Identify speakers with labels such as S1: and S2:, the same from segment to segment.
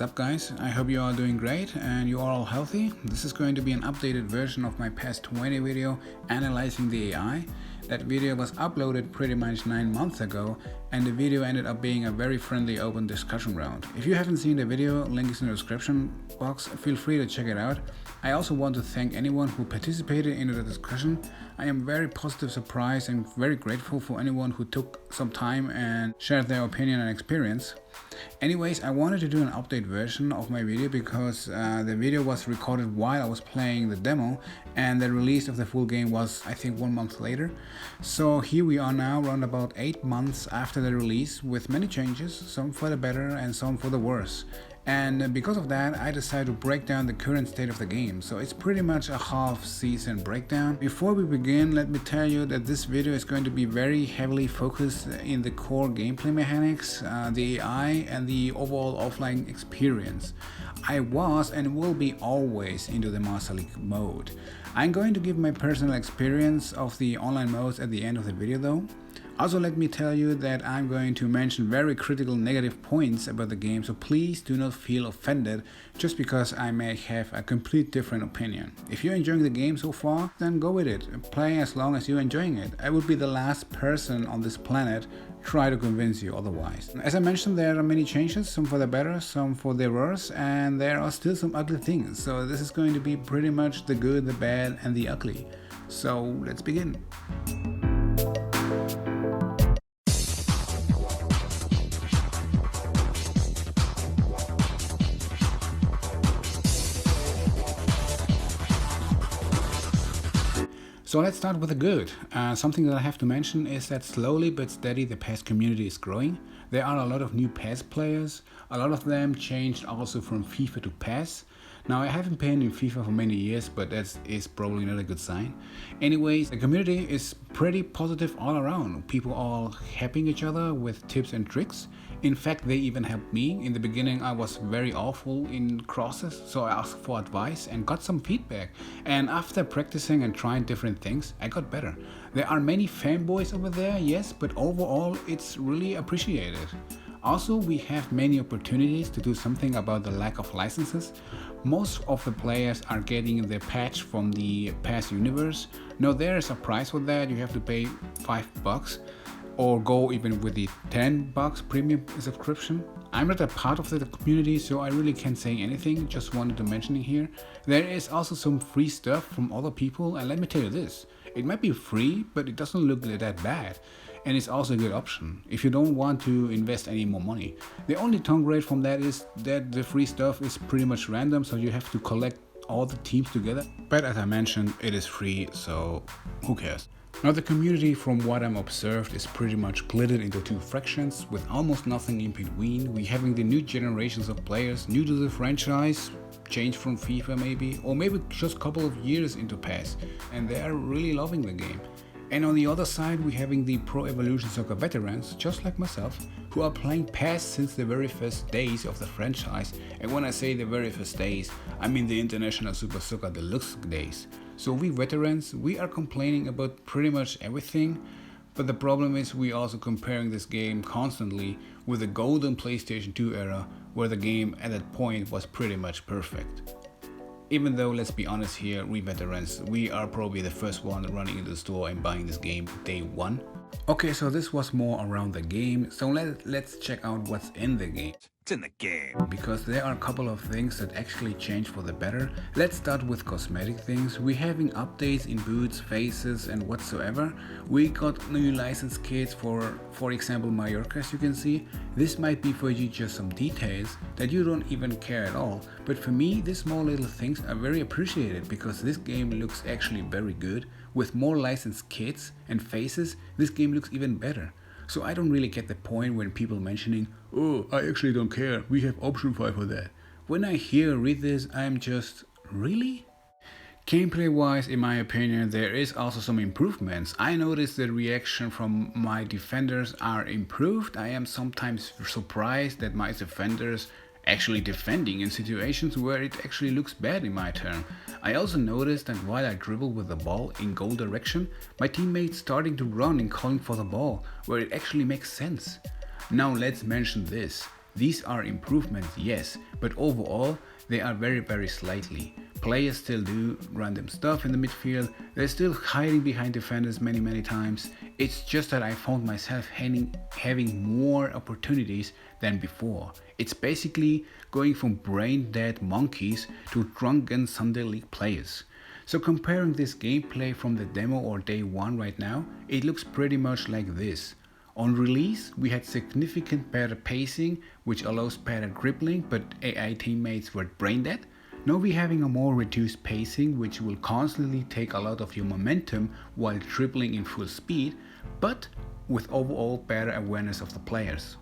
S1: What's up guys, I hope you are doing great and you are all healthy. This is going to be an updated version of my PES 20 video analyzing the AI. That video was uploaded pretty much 9 months ago and the video ended up being a very friendly open discussion round. If you haven't seen the video, link is in the description box, feel free to check it out. I also want to thank anyone who participated in the discussion. I am very positive surprised and very grateful for anyone who took some time and shared their opinion and experience. Anyways, I wanted to do an update version of my video because the video was recorded while I was playing the demo and the release of the full game was, I think, 1 month later. So here we are now, around about 8 months after the release, with many changes, some for the better and some for the worse. And because of that, I decided to break down the current state of the game. So it's pretty much a half season breakdown. Before we begin, let me tell you that this video is going to be very heavily focused in the core gameplay mechanics, the AI and the overall offline experience. I was and will be always into the Master League mode. I'm going to give my personal experience of the online modes at the end of the video though. Also, let me tell you that I'm going to mention very critical negative points about the game, so please do not feel offended just because I may have a complete different opinion. If you're enjoying the game so far, then go with it. Play as long as you're enjoying it. I would be the last person on this planet try to convince you otherwise. As I mentioned, there are many changes, some for the better, some for the worse, and there are still some ugly things. So this is going to be pretty much the good, the bad, and the ugly. So let's begin. So let's start with the good. Something that I have to mention is that slowly but steady the PES community is growing. There are a lot of new PES players. A lot of them changed also from FIFA to PES. Now I haven't played in FIFA for many years, but that is probably not a good sign. Anyways, the community is pretty positive all around. People are helping each other with tips and tricks. In fact, they even helped me. In the beginning I was very awful in crosses, so I asked for advice and got some feedback. And after practicing and trying different things, I got better. There are many fanboys over there, yes, but overall it's really appreciated. Also, we have many opportunities to do something about the lack of licenses. Most of the players are getting the patch from the PES universe. Now there is a price for that, you have to pay $5 or go even with the $10 premium subscription. I'm not a part of the community, so I really can't say anything, just wanted to mention it here. There is also some free stuff from other people, and let me tell you this, it might be free, but it doesn't look that bad. And it's also a good option if you don't want to invest any more money. The only downgrade from that is that the free stuff is pretty much random, so you have to collect all the teams together. But as I mentioned, it is free, so who cares? Now the community, from what I'm observed, is pretty much glittered into two fractions with almost nothing in between. We having the new generations of players new to the franchise, changed from FIFA maybe, or maybe just a couple of years into PES, and they are really loving the game. And on the other side, we're having the Pro Evolution Soccer veterans, just like myself, who are playing PES since the very first days of the franchise. And when I say the very first days, I mean the International Super Soccer Deluxe days. So we veterans, we are complaining about pretty much everything, but the problem is we also comparing this game constantly with the golden PlayStation 2 era, where the game at that point was pretty much perfect. Even though, let's be honest here, we veterans, we are probably the first one running into the store and buying this game day one. Okay, so this was more around the game, so let's check out what's in the game.
S2: It's in the game.
S1: Because there are a couple of things that actually change for the better. Let's start with cosmetic things. We're having updates in boots, faces and whatsoever. We got new license kits for example Mallorca, as you can see. This might be for you just some details that you don't even care at all, but for me these small little things are very appreciated because this game looks actually very good. With more licensed kits and faces, this game looks even better. So I don't really get the point when people mentioning, oh, I actually don't care, we have option 5 for that. When I read this, I'm just, really? Gameplay wise, in my opinion, there is also some improvements. I noticed the reaction from my defenders are improved. I am sometimes surprised that my defenders actually defending in situations where it actually looks bad in my turn. I also noticed that while I dribble with the ball in goal direction, my teammates starting to run and calling for the ball, where it actually makes sense. Now let's mention this. These are improvements, yes, but overall they are very slightly. Players still do random stuff in the midfield, they're still hiding behind defenders many times. It's just that I found myself having more opportunities than before. It's basically going from brain dead monkeys to drunken Sunday League players. So comparing this gameplay from the demo or day 1 right now, it looks pretty much like this. On release, we had significant better pacing, which allows better dribbling, but AI teammates were brain dead. Now we're having a more reduced pacing, which will constantly take a lot of your momentum while dribbling in full speed, but with overall better awareness of the players.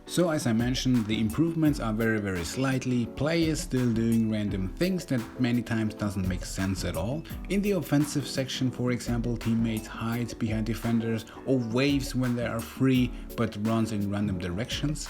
S1: So as I mentioned, the improvements are very slightly, players still doing random things that many times doesn't make sense at all. In the offensive section, for example, teammates hide behind defenders or waves when they are free but runs in random directions.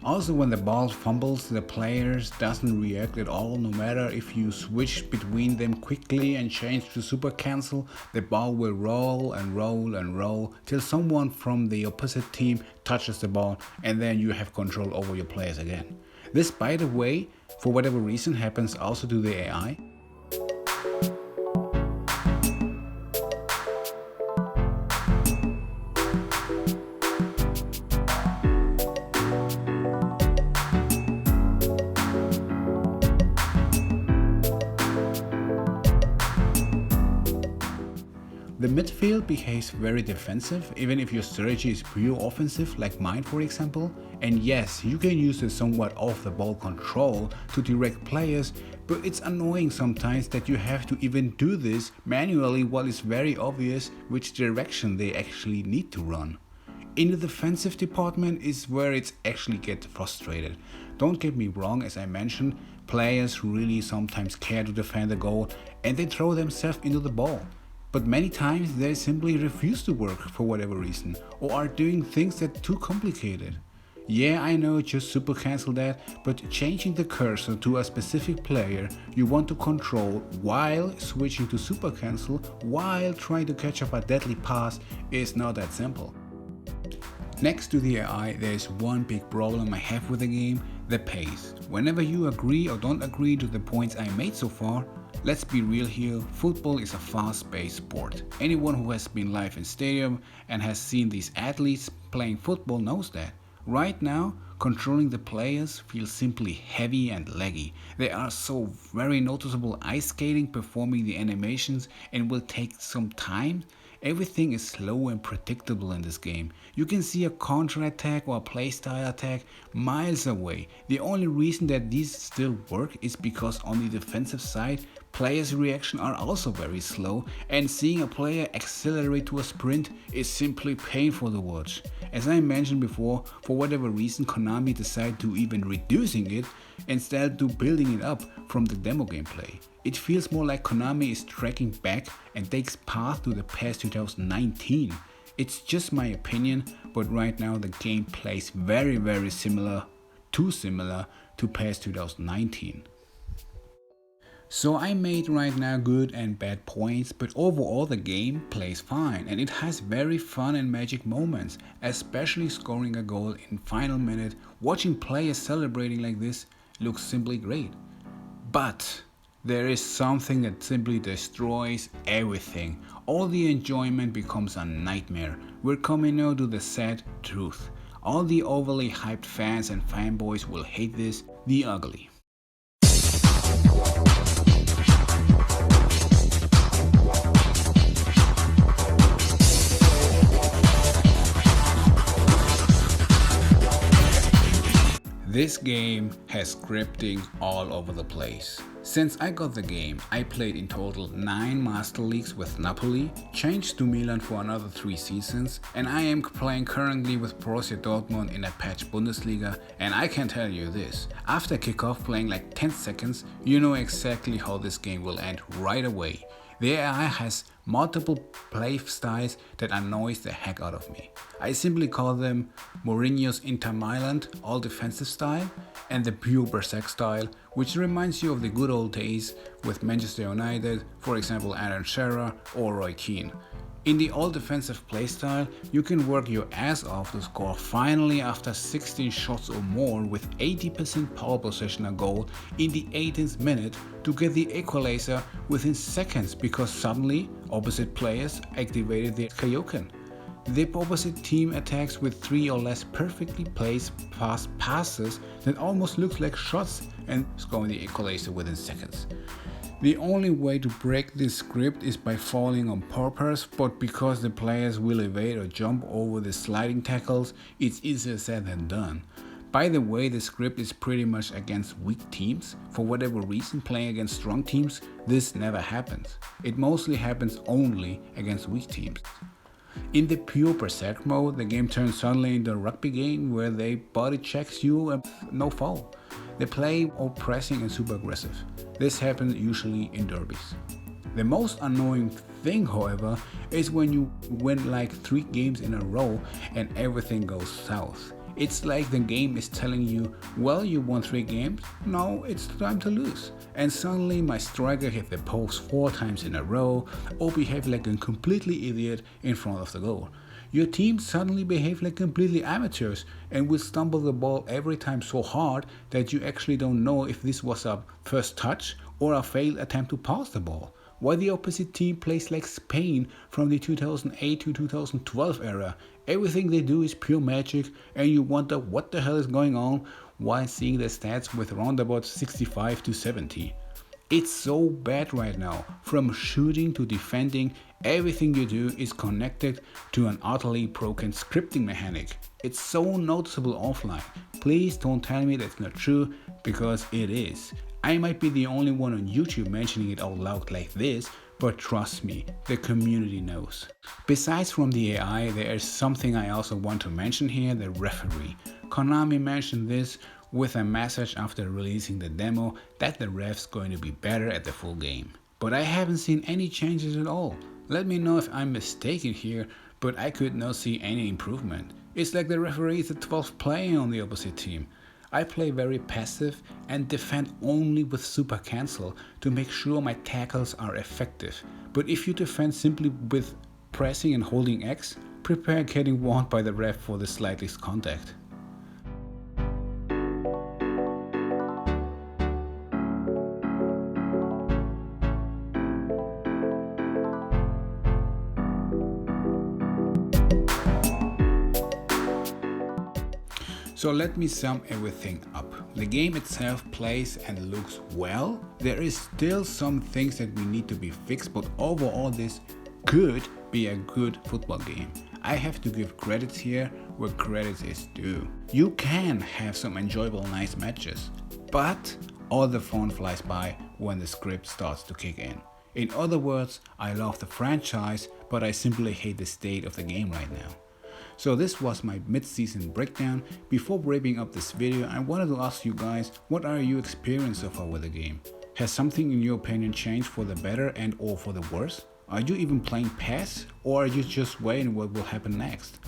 S1: Also, when the ball fumbles, the players doesn't react at all, no matter if you switch between them quickly and change to super cancel, the ball will roll till someone from the opposite team touches the ball and then you have control over your players again. This, by the way, for whatever reason happens also to the AI. The midfield behaves very defensive, even if your strategy is pure offensive, like mine for example. And yes, you can use the somewhat off-the-ball control to direct players, but it's annoying sometimes that you have to even do this manually while it's very obvious which direction they actually need to run. In the defensive department is where it's actually get frustrated. Don't get me wrong, as I mentioned, players really sometimes care to defend the goal and they throw themselves into the ball. But many times they simply refuse to work for whatever reason, or are doing things that are too complicated. Yeah, I know, just super cancel that, but changing the cursor to a specific player you want to control while switching to super cancel while trying to catch up a deadly pass is not that simple. Next to the AI, there is one big problem I have with the game, the pace. Whenever you agree or don't agree to the points I made so far, let's be real here, football is a fast-paced sport. Anyone who has been live in stadium and has seen these athletes playing football knows that. Right now, Controlling the players feels simply heavy and laggy. There are so very noticeable ice skating performing the animations and will take some time. Everything is slow and predictable in this game. You can see a counter attack or a playstyle attack miles away. The only reason that these still work is because on the defensive side, players' reaction are also very slow, and seeing a player accelerate to a sprint is simply painful to watch. As I mentioned before, for whatever reason Konami decided to even reducing it instead to building it up from the demo gameplay. It feels more like Konami is tracking back and takes path to the past 2019. It's just my opinion, but right now the game plays very similar, too similar to past 2019. So I made right now good and bad points, but overall the game plays fine and it has very fun and magic moments, especially scoring a goal in final minute. Watching players celebrating like this looks simply great. But there is something that simply destroys everything. All the enjoyment becomes a nightmare. We're coming now to the sad truth. All the overly hyped fans and fanboys will hate this, the ugly. This game has scripting all over the place. Since I got the game, I played in total 9 Master Leagues with Napoli, changed to Milan for another 3 seasons, and I am playing currently with Borussia Dortmund in a patch Bundesliga, and I can tell you this, after kickoff playing like 10 seconds, you know exactly how this game will end right away. The AI has multiple play styles that annoys the heck out of me. I simply call them Mourinho's Inter Milan all defensive style and the pure Berserk style, which reminds you of the good old days with Manchester United, for example Alan Shearer or Roy Keane. In the all defensive playstyle, you can work your ass off to score finally after 16 shots or more with 80% power possession a goal in the 18th minute to get the equalizer within seconds because suddenly opposite players activated the Kaioken. The opposite team attacks with 3 or less perfectly placed fast passes that almost looks like shots and scoring the equalizer within seconds. The only way to break this script is by falling on purpose, but because the players will evade or jump over the sliding tackles, it's easier said than done. By the way, the script is pretty much against weak teams. For whatever reason, playing against strong teams, this never happens. It mostly happens only against weak teams. In the pure Berserk mode, the game turns suddenly into a rugby game where they body checks you and no foul. They play all pressing and super aggressive. This happens usually in derbies. The most annoying thing, however, is when you win like 3 games in a row and everything goes south. It's like the game is telling you, well, you won 3 games, now it's time to lose. And suddenly my striker hit the post 4 times in a row or behaved like a completely idiot in front of the goal. Your team suddenly behave like completely amateurs and will stumble the ball every time so hard that you actually don't know if this was a first touch or a failed attempt to pass the ball. While the opposite team plays like Spain from the 2008 to 2012 era. Everything they do is pure magic and you wonder what the hell is going on while seeing the stats with around about 65 to 70. It's so bad right now. From shooting to defending, everything you do is connected to an utterly broken scripting mechanic. It's so noticeable offline. Please don't tell me that's not true, because it is. I might be the only one on YouTube mentioning it out loud like this, but trust me, the community knows. Besides from the AI, there is something I also want to mention here, the referee. Konami mentioned this with a message after releasing the demo that the ref's going to be better at the full game. But I haven't seen any changes at all. Let me know if I'm mistaken here, but I could not see any improvement. It's like the referee is the 12th player on the opposite team. I play very passive and defend only with super cancel to make sure my tackles are effective. But if you defend simply with pressing and holding X, prepare getting warned by the ref for the slightest contact. So let me sum everything up. The game itself plays and looks well. There is still some things that we need to be fixed, but overall this could be a good football game. I have to give credits here where credits is due. You can have some enjoyable nice matches, but all the fun flies by when the script starts to kick in. In other words, I love the franchise, but I simply hate the state of the game right now. So this was my mid-season breakdown. Before wrapping up this video, I wanted to ask you guys, what are your experiences so far with the game? Has something in your opinion changed for the better and or for the worse? Are you even playing PES, or are you just waiting what will happen next?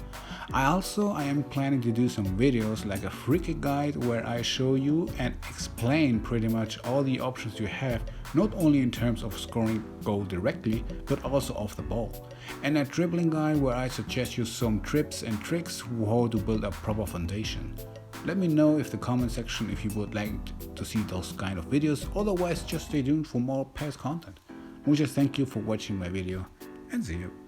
S1: I am planning to do some videos like a free kick guide where I show you and explain pretty much all the options you have, not only in terms of scoring goal directly, but also off the ball. And a dribbling guide where I suggest you some tips and tricks how to build a proper foundation. Let me know in the comment section if you would like to see those kind of videos, otherwise just stay tuned for more PES content. Muchas thank you for watching my video and see you.